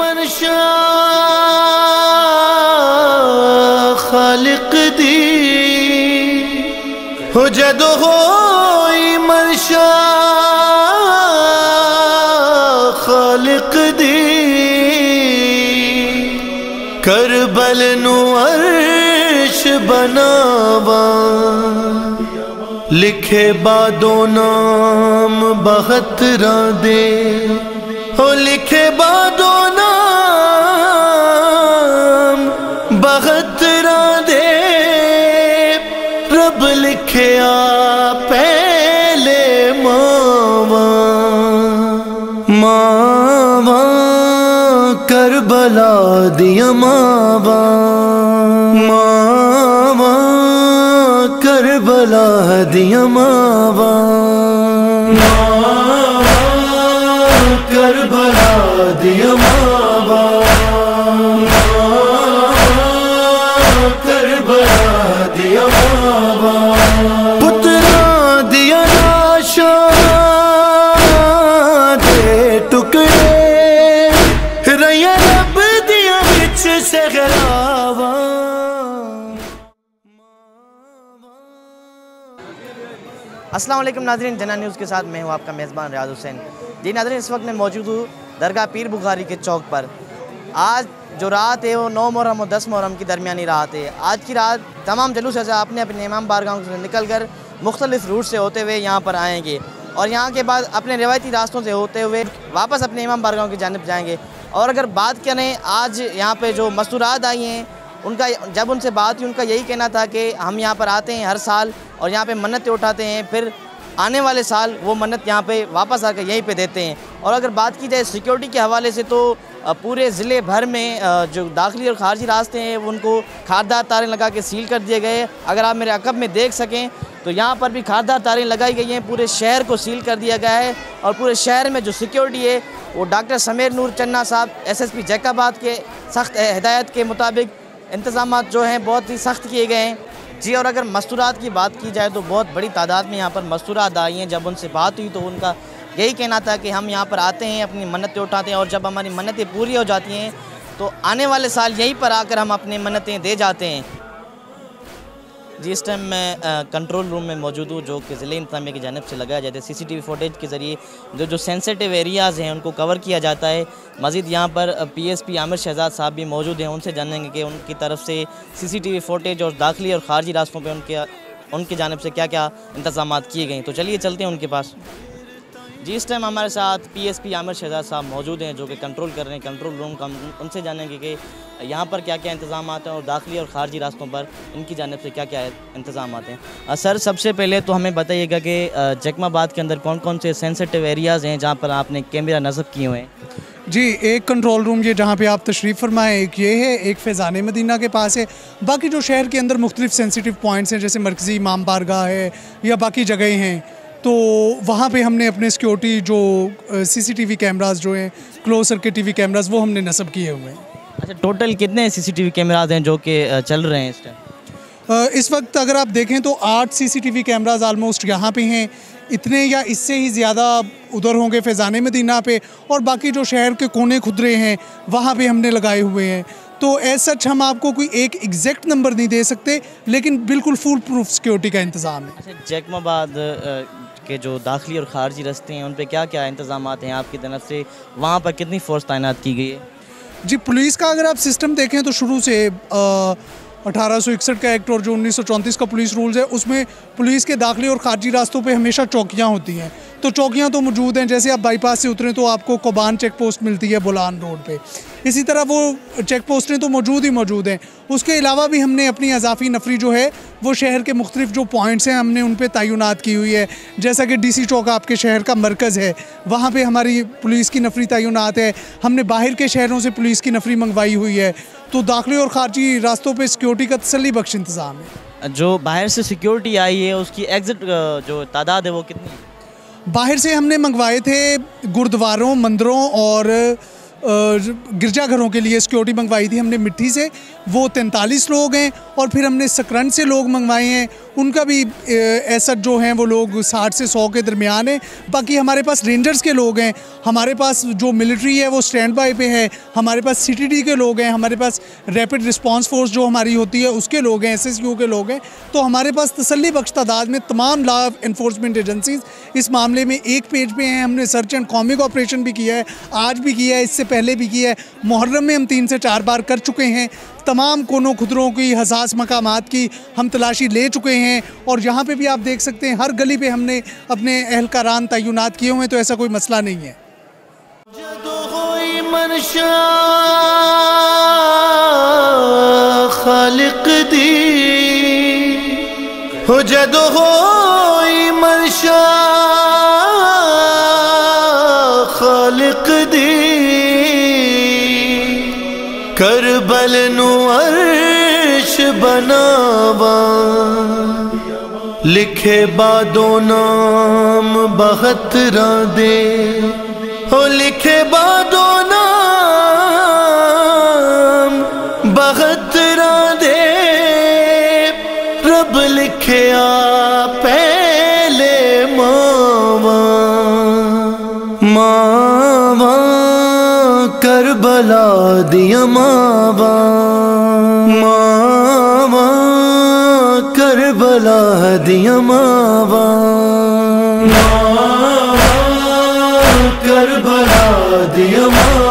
मनशा खालिक दी हो जदों होई मनशा खालिक दी करबल नू अर्श बनावा लिखे बादो नाम 72 दे हो लिखे बादो नाम 72 दे रब लिखे पहले मावा मावा करबला दिया मावा मावा करबला दिया मावा मावा करबला दिया मावा करबला दिया मावा पुत्रा दिया लाशा दे टुकड़े रैया रब दिया बिच सहरावा। अस्सलाम वालेकुम नाज़रीन, जना न्यूज़ के साथ मैं हूँ आपका मेज़बान रियाज हुसैन। जी नाज़रीन, इस वक्त मैं मौजूद हूँ दरगाह पीर बुखारी के चौक पर। आज जो रात है वो 9 मुहर्रम और 10 मुहर्रम की दरमियानी रात है। आज की रात तमाम जुलूस अपने अपने इमाम बारगाहों से निकल कर मुख्तलिफ रूट से होते हुए यहाँ पर आएँगे और यहाँ के बाद अपने रिवायती रास्तों से होते हुए वापस अपने इमाम बारगाहों की जानिब जाएँगे। और अगर बात करें आज यहाँ पर जो मस्तूरात आई हैं, उनका जब उनसे बात हुई उनका यही कहना था कि हम यहाँ पर आते हैं हर साल और यहाँ पे मन्नतें उठाते हैं, फिर आने वाले साल वो मन्नत यहाँ पे वापस आकर यहीं पे देते हैं। और अगर बात की जाए सिक्योरिटी के हवाले से तो पूरे ज़िले भर में जो दाखिली और खारजी रास्ते हैं उनको खारदार तारें लगा के सील कर दिए गए। अगर आप मेरे अकब में देख सकें तो यहाँ पर भी खारदार तारें लगाई गई हैं, पूरे शहर को सील कर दिया गया है। और पूरे शहर में जो सिक्योरिटी है वो डॉक्टर समीर नूर चन्ना साहब SSP जैकाबाद के सख्त हिदायत के मुताबिक इंतज़ाम जो हैं बहुत ही सख्त किए गए हैं। जी, और अगर मस्तूरात की बात की जाए तो बहुत बड़ी तादाद में यहाँ पर मस्तूरात आई हैं। जब उनसे बात हुई तो उनका यही कहना था कि हम यहाँ पर आते हैं, अपनी मन्नतें उठाते हैं और जब हमारी मन्नतें पूरी हो जाती हैं तो आने वाले साल यहीं पर आकर हम अपनी मन्नतें दे जाते हैं। जी, इस टाइम मैं कंट्रोल रूम में मौजूद हूँ जो कि ज़िले इंतज़ामिया की जानिब से लगाया जाता है। CCTV फुटेज के ज़रिए जो सेंसिटिव एरियाज़ हैं उनको कवर किया जाता है। मज़ीद यहाँ पर PSP आमिर शहजाद साहब भी मौजूद हैं, उनसे जानेंगे कि उनकी तरफ से CCTV फुटेज और दाखिली और खारजी रास्तों पर उनकी जानिब से क्या क्या इंतज़ामात किए गए। तो चलिए चलते हैं उनके पास। जी, इस टाइम हमारे साथ PSP आमिर शहजाद साहब मौजूद हैं जो कि कंट्रोल कर रहे हैं कंट्रोल रूम का। उनसे जानेंगे कि यहाँ पर क्या क्या इंतज़ाम हैं और दाखिली और खारजी रास्तों पर इनकी जानिब से क्या क्या इंतज़ाम हैं। सर, सबसे पहले तो हमें बताइएगा कि जैकमाबाद के अंदर कौन कौन से सेंसिटिव एरियाज़ हैं जहाँ पर आपने कैमरा नस्ब किए हुए हैं? जी, एक कंट्रोल रूम ये जहाँ पे आप तशरीफ़ फरमाएँ, एक ये है, एक फैज़ान मदीना के पास है। बाकी जो शहर के अंदर मुख्तलिफ सेंसिटिव पॉइंट्स हैं जैसे मरकज़ी इमाम बारगाह है या बाकी जगह हैं, तो वहाँ पे हमने अपने सिक्योरिटी जो CCTV कैमरास जो हैं, क्लोज सर्किट TV कैमरास, वो हमने नस्ब किए हुए हैं। अच्छा, टोटल कितने CCTV कैमरास हैं जो कि चल रहे हैं इस टाइम? इस वक्त अगर आप देखें तो 8 CCTV कैमरास आलमोस्ट यहाँ पे हैं। इतने या इससे ही ज़्यादा उधर होंगे फैज़ान मदीना पे, और बाकी जो शहर के कोने खुदरे हैं वहाँ पे हमने लगाए हुए हैं। तो एज सच हम आपको कोई एक एग्जैक्ट नंबर नहीं दे सकते, लेकिन बिल्कुल फुल प्रूफ सिक्योरिटी का इंतज़ाम है। अच्छा, जैकमाबाद के जो दाखिली और खारजी रास्ते हैं उन पे क्या क्या इंतज़ाम हैं आपकी तरफ से? वहाँ पर कितनी फ़ोर्स तैनात की गई है? जी, पुलिस का अगर आप सिस्टम देखें तो शुरू से 1861 का एक्ट और जो 1934 का पुलिस रूल्स है उसमें पुलिस के दाखिली और खारजी रास्तों पे हमेशा चौकियाँ होती हैं। तो चौकियाँ तो मौजूद हैं, जैसे आप बाईपास से उतरें तो आपको कोबान चेक पोस्ट मिलती है बुलान रोड पे, इसी तरह वो चेक पोस्टें तो मौजूद ही मौजूद हैं। उसके अलावा भी हमने अपनी अजाफी नफरी जो है वो शहर के मुख्तलिफ जो पॉइंट्स हैं हमने उन पर तैनात की हुई है। जैसा कि DC चौक आपके शहर का मरकज़ है, वहाँ पर हमारी पुलिस की नफरी तैनात है। हमने बाहर के शहरों से पुलिस की नफरी मंगवाई हुई है। तो दाखिली और खारजी रास्तों पर सिक्योरिटी का तसल्ली बख्श इंतज़ाम है। जो बाहर से सिक्योरिटी आई है उसकी एग्ज़िट जो तादाद है वो कितनी है? बाहर से हमने मंगवाए थे गुरुद्वारों, मंदिरों और गिरजाघरों के लिए सिक्योरिटी मंगवाई थी हमने मिट्टी से, वो 43 लोग हैं। और फिर हमने सकरंद से लोग मंगवाए हैं, उनका भी ऐसा जो हैं वो लोग 60 से 100 के दरमियान है। बाकी हमारे पास रेंजर्स के लोग हैं, हमारे पास जो मिलिट्री है वो स्टैंड बाई पे है, हमारे पास CTD के लोग हैं, हमारे पास रैपिड रिस्पांस फोर्स जो हमारी होती है उसके लोग हैं, SSU के लोग हैं। तो हमारे पास तसल्ली बख्श तादाद में तमाम लॉ इन्फोर्समेंट एजेंसीज इस मामले में एक पेज पे हैं। हमने सर्च एंड कॉमिक ऑपरेशन भी किया है, आज भी किया है, इससे पहले भी किया है। मुहर्रम में हम 3 से 4 बार कर चुके हैं। तमाम कोनों खुदरों की, हसास मकामात की हम तलाशी ले चुके हैं। और यहाँ पे भी आप देख सकते हैं हर गली पे हमने अपने एहलकारान तैनात किए हुए हैं, तो ऐसा कोई मसला नहीं है। जदों होई मनशा खालिक दी, हो जदों होई मनशा खालिक दी, करबल नू अर्श बनावा, लिखे बादो नाम 72 दे, हो लिखे बादो नाम 72 दे, रब लिखे पहले मावा, मावा करबला दिया मावा, मावा करबला दिया मावा, मावा करबला दिया मावा।